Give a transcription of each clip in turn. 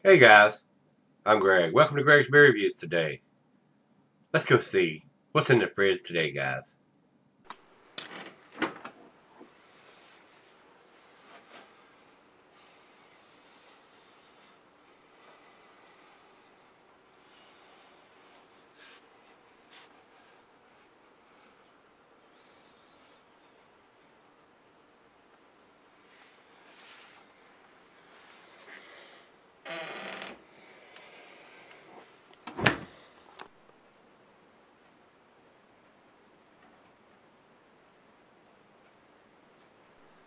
Hey guys, I'm Greg. Welcome to Gregsbeerreviews today. Let's go see what's in the fridge today, guys.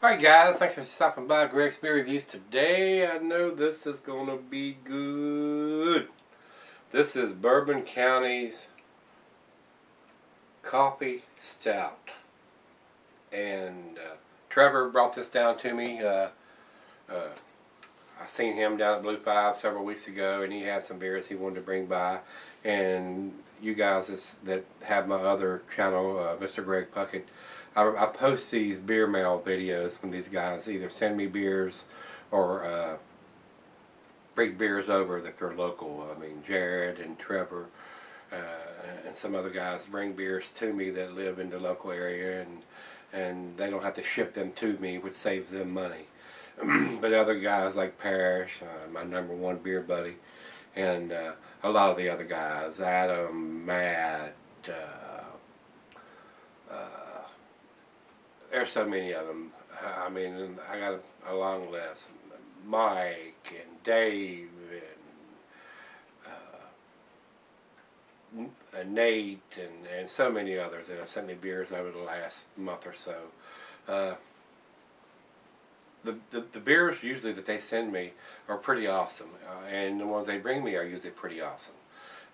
Alright guys, thanks for stopping by Gregsbeerreviews today. I know this is going to be good. This is Bourbon County's Coffee Stout. And Trevor brought this down to me. I seen him down at Blue 5 several weeks ago, and he had some beers he wanted to bring by. And you guys that have my other channel, Mr. Greg Puckett, I post these beer mail videos when these guys either send me beers or bring beers over if they're local. I mean, Jared and Trevor uh, and some other guys bring beers to me that live in the local area, and they don't have to ship them to me, which saves them money. But other guys like Parrish, my #1 beer buddy, and a lot of the other guys, Adam, Matt, there's so many of them. I mean, I got a long list. Mike and Dave and Nate and so many others that have sent me beers over the last month or so. Uh, the beers usually that they send me are pretty awesome, and the ones they bring me are usually pretty awesome.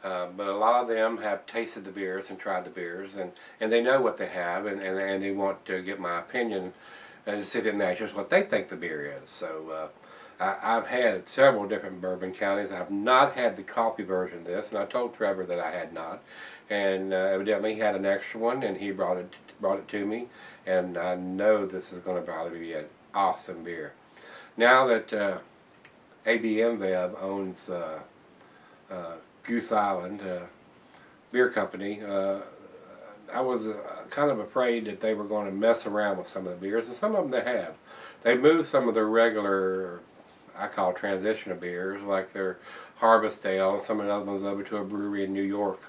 But a lot of them have tasted the beers and tried the beers, and they know what they have, and they want to get my opinion and to see if it matches what they think the beer is. So I've had several different bourbon counties. I've not had the coffee version of this, and I told Trevor that I had not, and evidently he had an extra one, and he brought it to me, and I know this is going to probably be an awesome beer. Now that AB InBev owns Goose Island beer company, I was kind of afraid that they were going to mess around with some of the beers, and some of them they have. They moved some of their regular, I call transitional beers, like their Harvest Ale, and some of the other ones over to a brewery in New York.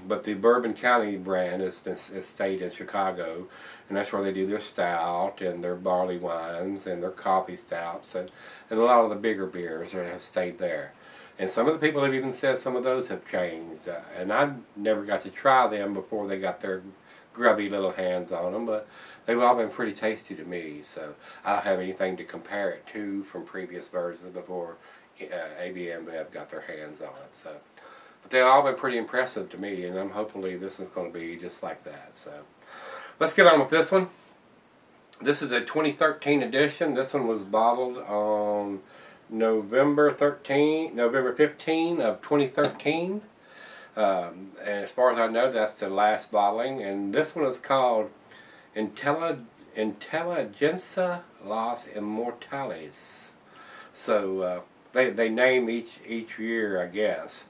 But the Bourbon County brand has stayed in Chicago, and that's where they do their stout and their barley wines and their coffee stouts, and a lot of the bigger beers have stayed there. And some of the people have even said some of those have changed, and I never got to try them before they got their grubby little hands on them, but they've all been pretty tasty to me, so I don't have anything to compare it to from previous versions before AB InBev got their hands on it. So, but they've all been pretty impressive to me, and I'm hopefully this is going to be just like that. So let's get on with this one. This is a 2013 edition. This one was bottled on November 15 of 2013. And as far as I know, that's the last bottling. And this one is called Intelligentsia Los Immortales. So they name each year, I guess.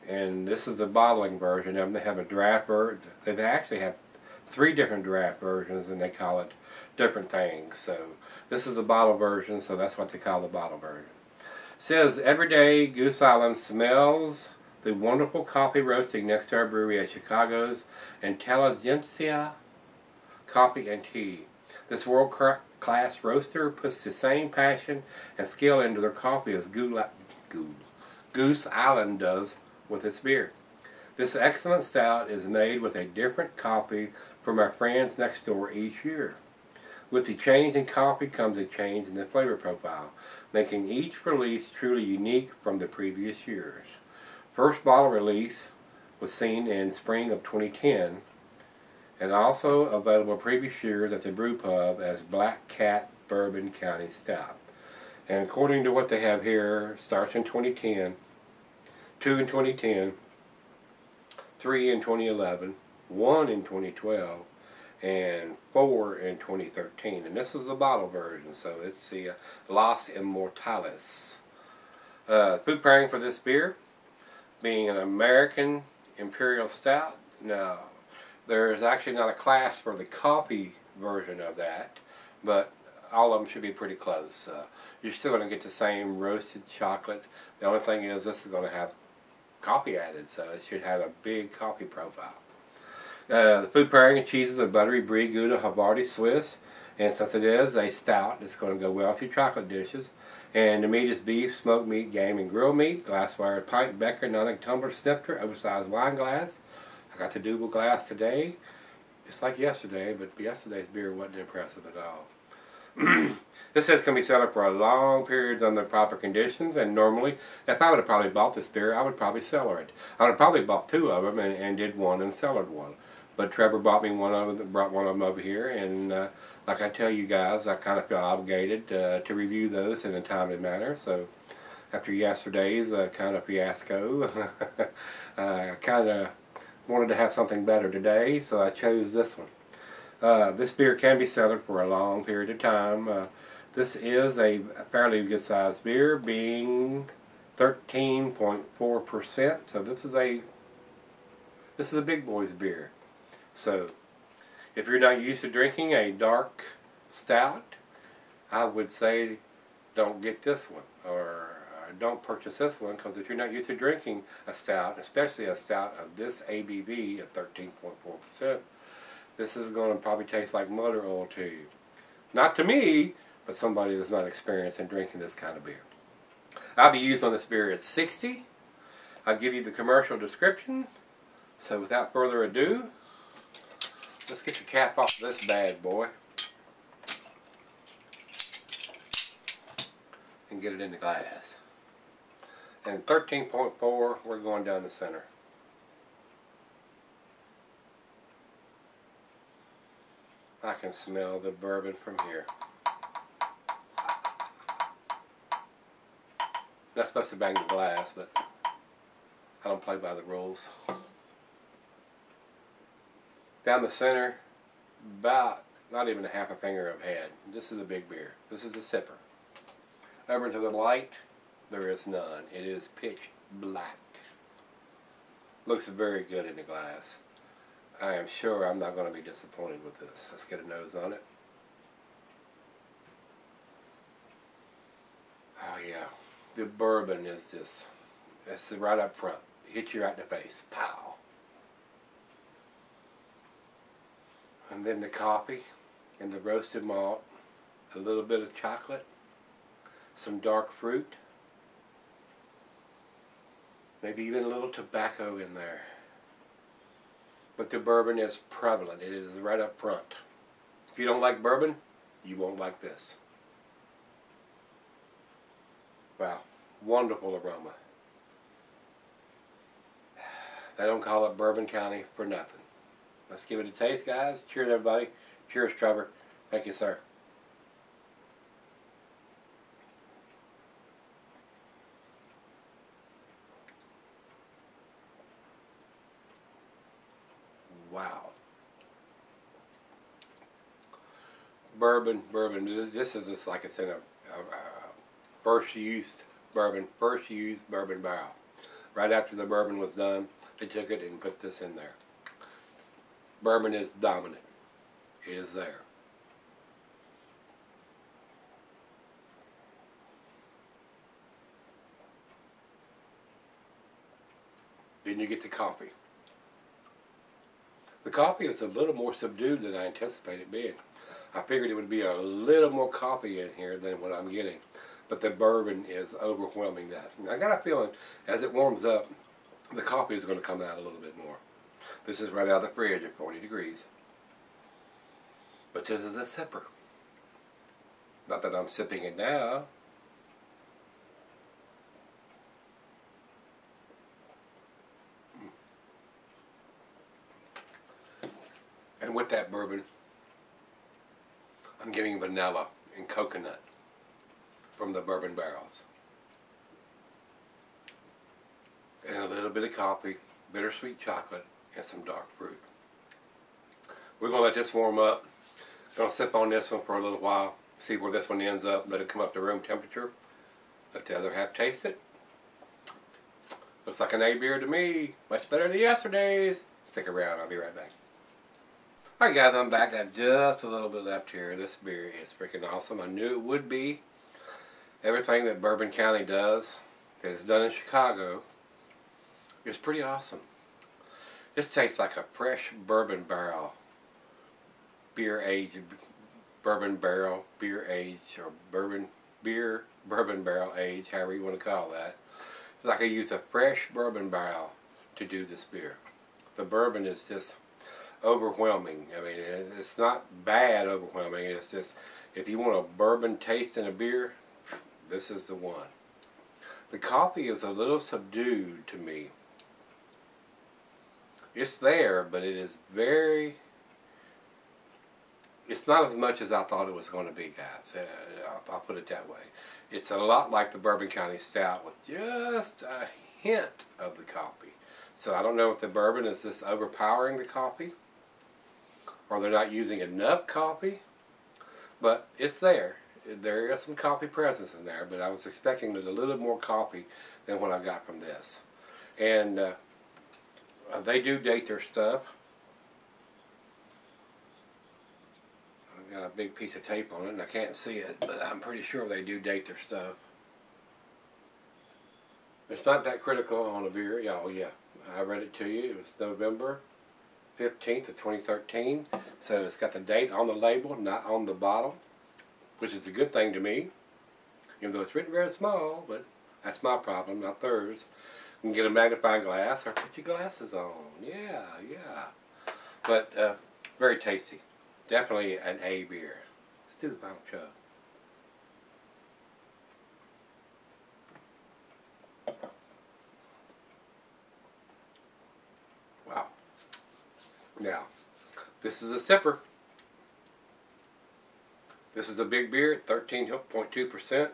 And this is the bottling version of them. They have a draft version. They actually have 3 different draft versions, and they call it different things. So this is the bottle version, so that's what they call the bottle version. It says, every day Goose Island smells the wonderful coffee roasting next to our brewery at Chicago's Intelligentsia Coffee and Tea. This world-class roaster puts the same passion and skill into their coffee as Goose Island does with its beer. This excellent stout is made with a different coffee from our friends next door each year. With the change in coffee comes a change in the flavor profile, making each release truly unique from the previous years. First bottle release was seen in spring of 2010, and also available previous years at the brew pub as Black Cat Bourbon County Stout. And according to what they have here, starts in 2010, 2 in 2010, 3 in 2011, 1 in 2012, and 4 in 2013. And this is the bottle version, so it's the Los Immortales. Food pairing for this beer being an American Imperial Stout. Now, there is actually not a class for the coffee version of that, but all of them should be pretty close. You're still going to get the same roasted chocolate. The only thing is this is going to have coffee added, so it should have a big coffee profile. The food pairing and cheeses are buttery brie, Gouda, Havarti, Swiss, and since it is a stout, it's going to go well with your chocolate dishes. And the meat is beef, smoked meat, game, and grilled meat. Glassware, pint, becker, non-tumbler, snifter, oversized wine glass. I got the double glass today, just like yesterday, but yesterday's beer wasn't impressive at all. This is going to be set up for a long period under proper conditions, and normally, if I would have probably bought this beer, I would probably cellar it. I would have probably bought 2 of them and did one and cellared one. But Trevor brought one of them over here, and like I tell you guys, I kind of feel obligated to review those in a timely manner. So after yesterday's kind of fiasco, I kind of wanted to have something better today, so I chose this one. This beer can be cellared for a long period of time. This is a fairly good sized beer, being 13.4%. So this is a big boy's beer. So if you're not used to drinking a dark stout, I would say don't get this one, or don't purchase this one, because if you're not used to drinking a stout, especially a stout of this ABV at 13.4%, this is going to probably taste like motor oil to you. Not to me, but somebody that's not experienced in drinking this kind of beer. I'll be used on this beer at 60. I'll give you the commercial description. So without further ado, let's get the cap off of this bad boy and get it in the glass. And 13.4, we're going down the center. I can smell the bourbon from here. Not supposed to bang the glass, but I don't play by the rules. Down the center, about not even a half a finger of head. This is a big beer. This is a sipper. Over to the light, there is none. It is pitch black. Looks very good in the glass. I am sure I'm not going to be disappointed with this. Let's get a nose on it. Oh yeah, the bourbon is this. That's right up front. Hit you right in the face. Pow. And then the coffee and the roasted malt, a little bit of chocolate, some dark fruit, maybe even a little tobacco in there. But the bourbon is prevalent. It is right up front. If you don't like bourbon, you won't like this. Wow, wonderful aroma. They don't call it Bourbon County for nothing. Let's give it a taste, guys. Cheers, everybody. Cheers, Trevor. Thank you, sir. Wow. Bourbon. This is just like it's in a first used bourbon barrel. Right after the bourbon was done, they took it and put this in there. Bourbon is dominant. It is there. Then you get the coffee. The coffee is a little more subdued than I anticipated being. I figured it would be a little more coffee in here than what I'm getting. But the bourbon is overwhelming that. And I got a feeling as it warms up, the coffee is going to come out a little bit more. This is right out of the fridge at 40 degrees. But this is a sipper. Not that I'm sipping it now. And with that bourbon, I'm getting vanilla and coconut from the bourbon barrels. And a little bit of coffee, bittersweet chocolate, and some dark fruit. We're going to let this warm up. Going to sip on this one for a little while, see where this one ends up, let it come up to room temperature. Let the other half taste it, Looks like an A beer to me. Much better than yesterday's. Stick around, I'll be right back. Alright guys, I'm back. I have just a little bit left here. This beer is freaking awesome. I knew it would be. Everything that Bourbon County does, that is done in Chicago, is pretty awesome. This tastes like a fresh bourbon barrel. Beer aged, bourbon barrel, beer aged, or bourbon barrel aged, however you want to call that. It's like I use a fresh bourbon barrel to do this beer. The bourbon is just overwhelming. I mean, it's not bad overwhelming. It's just, if you want a bourbon taste in a beer, this is the one. The coffee is a little subdued to me. It's there, but it is very, it's not as much as I thought it was going to be, guys. I'll put it that way. It's a lot like the Bourbon County Stout with just a hint of the coffee. So I don't know if the bourbon is just overpowering the coffee, or they're not using enough coffee, but it's there. There is some coffee presence in there, but I was expecting a little more coffee than what I got from this. And they do date their stuff. I've got a big piece of tape on it and I can't see it, but I'm pretty sure they do date their stuff. It's not that critical on a beer. Oh yeah, I read it to you. It was November 15th of 2013. So it's got the date on the label, not on the bottle, which is a good thing to me, even though it's written very small, but that's my problem, not theirs. You can get a magnifying glass or put your glasses on. Yeah. But very tasty. Definitely an A beer. Let's do the final chug. Wow. Now, this is a sipper. This is a big beer, 13.2%.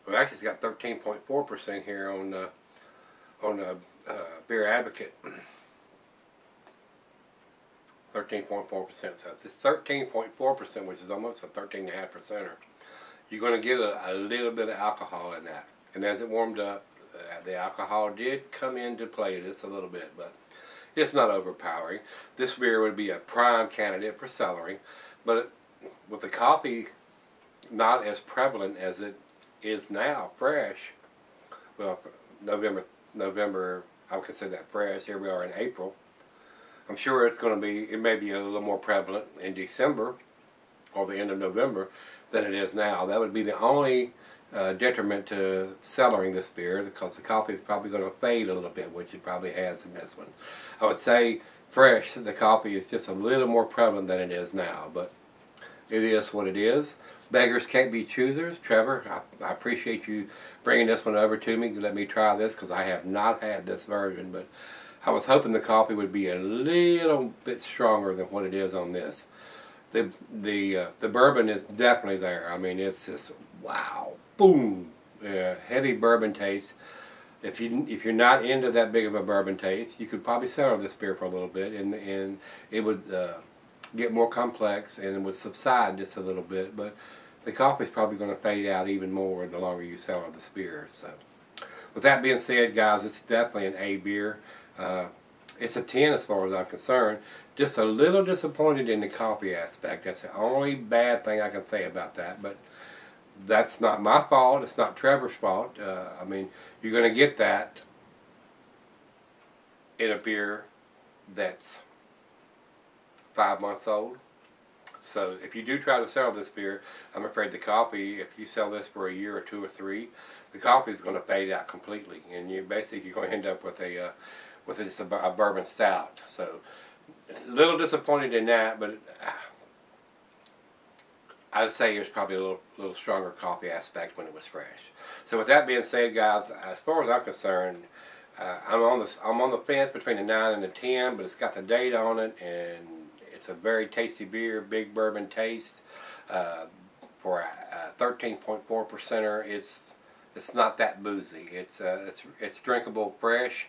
Well, actually, it's got 13.4% here on Beer Advocate. 13.4%. So this 13.4%, which is almost a 13.5%er, you're going to get a little bit of alcohol in that. And as it warmed up, the alcohol did come into play just a little bit, but it's not overpowering. This beer would be a prime candidate for cellaring, but with the coffee not as prevalent as it is now, fresh. Well, November, I would consider that fresh. Here we are in April. I'm sure it's going to be, it may be a little more prevalent in December or the end of November than it is now. That would be the only detriment to cellaring this beer, because the coffee is probably going to fade a little bit, which it probably has in this one. I would say fresh, the coffee is just a little more prevalent than it is now, but it is what it is. Beggars can't be choosers. Trevor, I appreciate you bringing this one over to me. Let me try this, because I have not had this version, but I was hoping the coffee would be a little bit stronger than what it is on this. The bourbon is definitely there. I mean, it's just wow, boom, heavy bourbon taste. If you're not into that big of a bourbon taste, you could probably cellar this beer for a little bit, and it would get more complex and it would subside just a little bit. But the coffee is probably going to fade out even more the longer you cellar this beer. So, with that being said, guys, it's definitely an A beer. It's a 10 as far as I'm concerned. Just a little disappointed in the coffee aspect. That's the only bad thing I can say about that. But that's not my fault. It's not Trevor's fault. I mean, you're going to get that in a beer that's 5 months old. So if you do try to sell this beer, I'm afraid the coffee, if you sell this for a year or 2 or 3, the coffee is going to fade out completely, and you're going to end up with just a bourbon stout. So a little disappointed in that, but I'd say there's probably a little stronger coffee aspect when it was fresh. So with that being said, guys, as far as I'm concerned, I'm on the fence between the 9 and the 10, but it's got the date on it, and it's a very tasty beer, big bourbon taste. For a 13.4%er, it's not that boozy. It's drinkable fresh,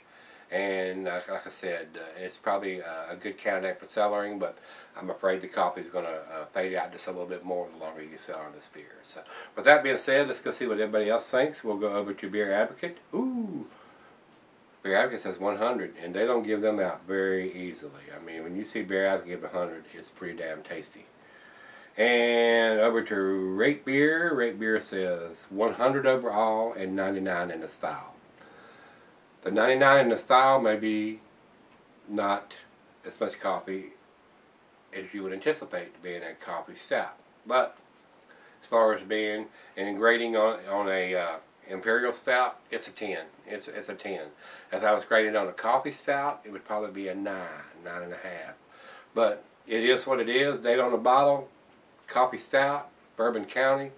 And like I said, it's probably a good candidate for cellaring, but I'm afraid the coffee is going to fade out just a little bit more the longer you sell on this beer. So, with that being said, let's go see what everybody else thinks. We'll go over to Beer Advocate. Ooh, Beer Advocate says 100, and they don't give them out very easily. I mean, when you see Beer Advocate give 100, it's pretty damn tasty. And over to Rate Beer. Rate Beer says 100 overall and 99 in the style. The 99 in the style may be not as much coffee as you would anticipate being a coffee stout. But as far as being and grading on a imperial stout, it's a 10. It's a 10. If I was grading on a coffee stout, it would probably be a 9, 9.5. But it is what it is. Date on the bottle, coffee stout, Bourbon County.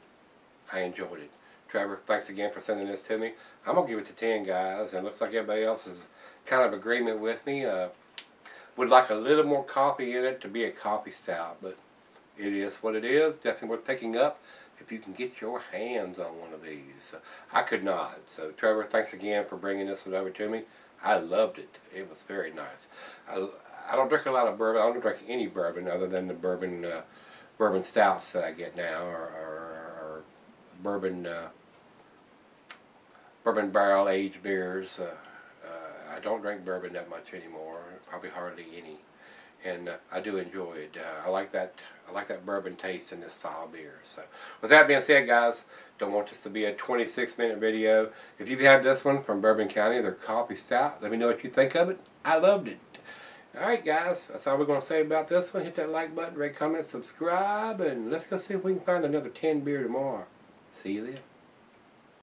I enjoyed it. Trevor, thanks again for sending this to me. I'm going to give it to 10, guys, and it looks like everybody else is kind of agreement with me. Would like a little more coffee in it to be a coffee stout, but it is what it is. Definitely worth picking up if you can get your hands on one of these. I could not. So, Trevor, thanks again for bringing this one over to me. I loved it. It was very nice. I don't drink a lot of bourbon. I don't drink any bourbon other than the bourbon stouts that I get now, or bourbon barrel aged beers. I don't drink bourbon that much anymore. Probably hardly any, and I do enjoy it. I like that bourbon taste in this style of beer. So, with that being said, guys, don't want this to be a 26-minute video. If you've had this one from Bourbon County, their coffee stout, let me know what you think of it. I loved it. Alright, guys, that's all we're going to say about this one. Hit that like button, rate, comment, subscribe, and let's go see if we can find another 10 beer tomorrow. See you then.